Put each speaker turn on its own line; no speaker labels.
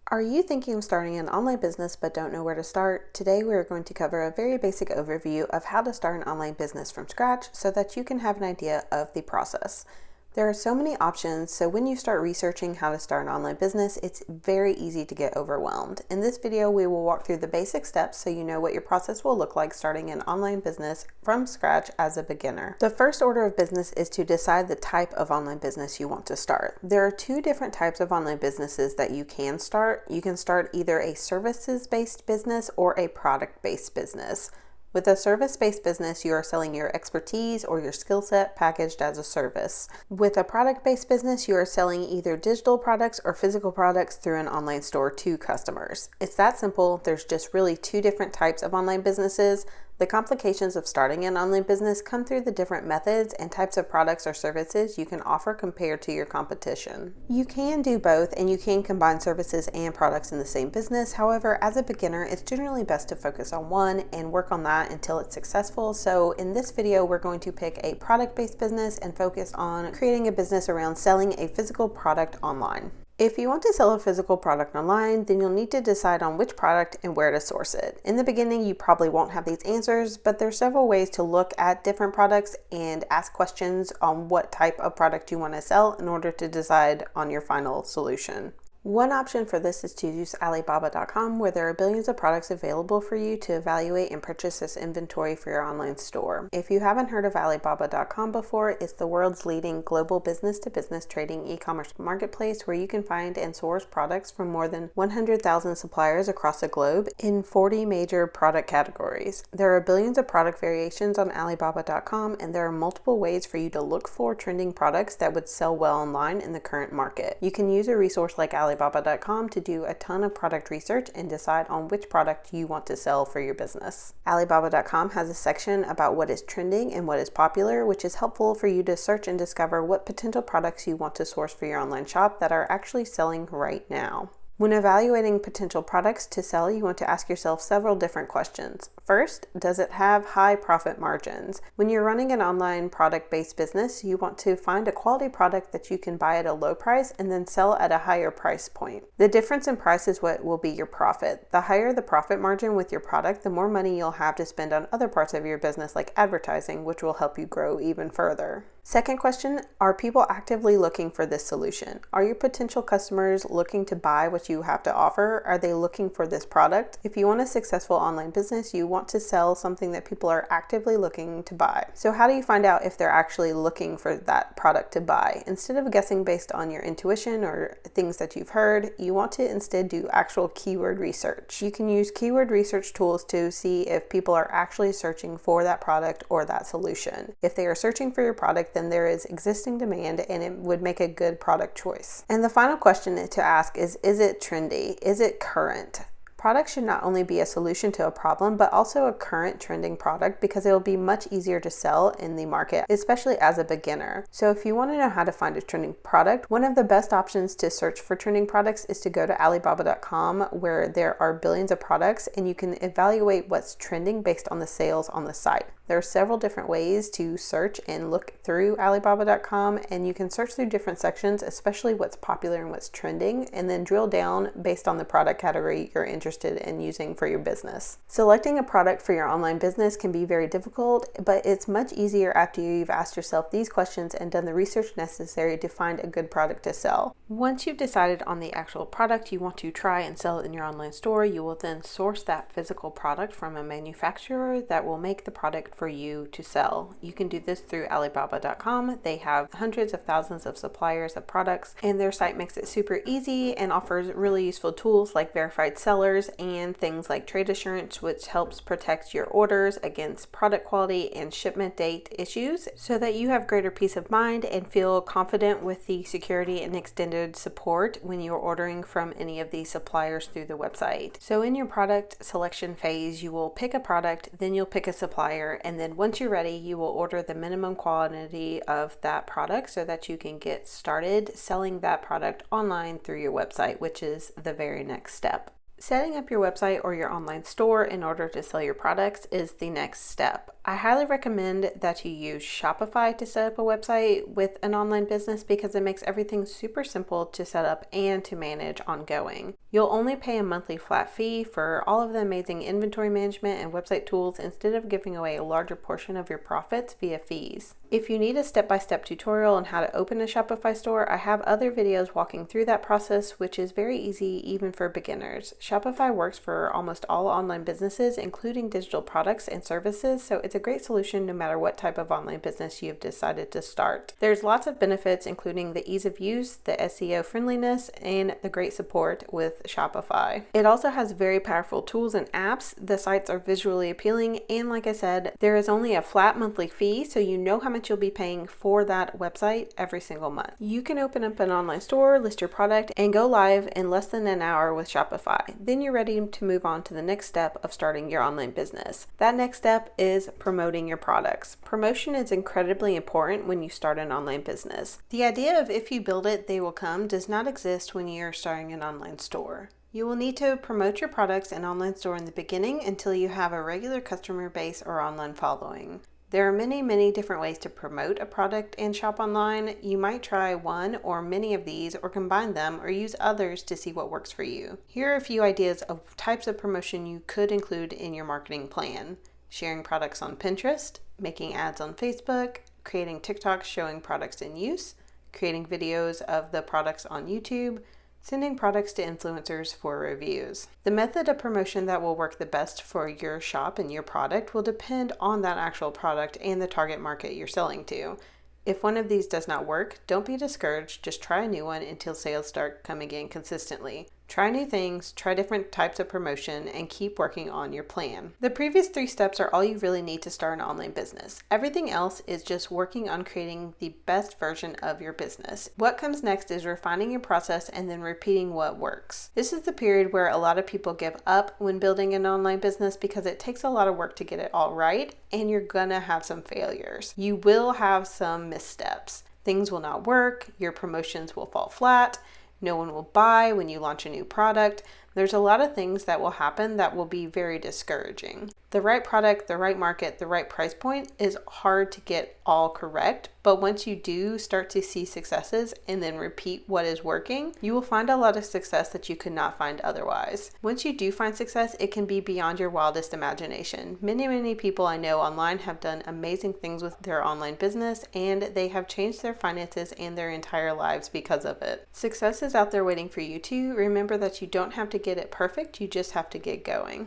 Are you thinking of starting an online business but don't know where to start? Today we are going to cover a very basic overview of how to start an online business from scratch so that you can have an idea of the process. There are so many options, so when you start researching how to start an online business, it's very easy to get overwhelmed. In this video, we will walk through the basic steps so you know what your process will look like starting an online business from scratch as a beginner. The first order of business is to decide the type of online business you want to start. There are two different types of online businesses that you can start. You can start either a services-based business or a product-based business. With a service-based business, you are selling your expertise or your skill set packaged as a service. With a product-based business, you are selling either digital products or physical products through an online store to customers. It's that simple. There's just really two different types of online businesses. The complications of starting an online business come through the different methods and types of products or services you can offer compared to your competition. You can do both, and you can combine services and products in the same business. However, as a beginner, it's generally best to focus on one and work on that until it's successful. So in this video, we're going to pick a product-based business and focus on creating a business around selling a physical product online. If you want to sell a physical product online, then you'll need to decide on which product and where to source it. In the beginning, you probably won't have these answers, but there's several ways to look at different products and ask questions on what type of product you want to sell in order to decide on your final solution. One option for this is to use Alibaba.com, where there are billions of products available for you to evaluate and purchase this inventory for your online store. If you haven't heard of Alibaba.com before, it's the world's leading global business-to-business trading e-commerce marketplace where you can find and source products from more than 100,000 suppliers across the globe in 40 major product categories. There are billions of product variations on Alibaba.com, and there are multiple ways for you to look for trending products that would sell well online in the current market. You can use a resource like Alibaba.com to do a ton of product research and decide on which product you want to sell for your business. Alibaba.com has a section about what is trending and what is popular, which is helpful for you to search and discover what potential products you want to source for your online shop that are actually selling right now. When evaluating potential products to sell, you want to ask yourself several different questions. First, does it have high profit margins? When you're running an online product-based business, you want to find a quality product that you can buy at a low price and then sell at a higher price point. The difference in price is what will be your profit. The higher the profit margin with your product, the more money you'll have to spend on other parts of your business like advertising, which will help you grow even further. Second question, are people actively looking for this solution? Are your potential customers looking to buy what you have to offer? Are they looking for this product? If you want a successful online business, you want to sell something that people are actively looking to buy. So how do you find out if they're actually looking for that product to buy? Instead of guessing based on your intuition or things that you've heard, you want to instead do actual keyword research. You can use keyword research tools to see if people are actually searching for that product or that solution. If they are searching for your product, then there is existing demand and it would make a good product choice. And the final question to ask is it trendy? Is it current? Products should not only be a solution to a problem, but also a current trending product because it will be much easier to sell in the market, especially as a beginner. So if you want to know how to find a trending product, one of the best options to search for trending products is to go to Alibaba.com, where there are billions of products and you can evaluate what's trending based on the sales on the site. There are several different ways to search and look through Alibaba.com, and you can search through different sections, especially what's popular and what's trending, and then drill down based on the product category you're interested in using for your business. Selecting a product for your online business can be very difficult, but it's much easier after you've asked yourself these questions and done the research necessary to find a good product to sell. Once you've decided on the actual product you want to try and sell in your online store, you will then source that physical product from a manufacturer that will make the product for you to sell. You can do this through Alibaba.com. They have hundreds of thousands of suppliers of products, and their site makes it super easy and offers really useful tools like verified sellers and things like trade assurance, which helps protect your orders against product quality and shipment date issues so that you have greater peace of mind and feel confident with the security and extended support when you're ordering from any of these suppliers through the website. So in your product selection phase, you will pick a product, then you'll pick a supplier, and then once you're ready, you will order the minimum quantity of that product so that you can get started selling that product online through your website, which is the very next step. Setting up your website or your online store in order to sell your products is the next step. I highly recommend that you use Shopify to set up a website with an online business because it makes everything super simple to set up and to manage ongoing. You'll only pay a monthly flat fee for all of the amazing inventory management and website tools instead of giving away a larger portion of your profits via fees. If you need a step-by-step tutorial on how to open a Shopify store, I have other videos walking through that process, which is very easy even for beginners. Shopify works for almost all online businesses, including digital products and services, so it's a great solution no matter what type of online business you've decided to start. There's lots of benefits, including the ease of use, the SEO friendliness, and the great support with Shopify. It also has very powerful tools and apps. The sites are visually appealing, and like I said, there is only a flat monthly fee, so you know how much you'll be paying for that website every single month. You can open up an online store, list your product, and go live in less than an hour with Shopify. Then you're ready to move on to the next step of starting your online business. That next step is promoting your products. Promotion is incredibly important when you start an online business. The idea of if you build it, they will come does not exist when you're starting an online store. You will need to promote your products and online store in the beginning until you have a regular customer base or online following. There are many different ways to promote a product and shop online. You might try one or many of these or combine them or use others to see what works for you. Here are a few ideas of types of promotion you could include in your marketing plan. Sharing products on Pinterest, making ads on Facebook, creating TikToks showing products in use, creating videos of the products on YouTube, sending products to influencers for reviews. The method of promotion that will work the best for your shop and your product will depend on that actual product and the target market you're selling to. If one of these does not work, don't be discouraged, just try a new one until sales start coming in consistently. Try new things, try different types of promotion, and keep working on your plan. The previous 3 steps are all you really need to start an online business. Everything else is just working on creating the best version of your business. What comes next is refining your process and then repeating what works. This is the period where a lot of people give up when building an online business because it takes a lot of work to get it all right, and you're gonna have some failures. You will have some missteps. Things will not work, your promotions will fall flat, no one will buy when you launch a new product. There's a lot of things that will happen that will be very discouraging. The right product, the right market, the right price point is hard to get all correct, but once you do start to see successes and then repeat what is working, you will find a lot of success that you could not find otherwise. Once you do find success, it can be beyond your wildest imagination. Many people I know online have done amazing things with their online business, and they have changed their finances and their entire lives because of it. Success is out there waiting for you too. Remember that you don't have to get it perfect, you just have to get going.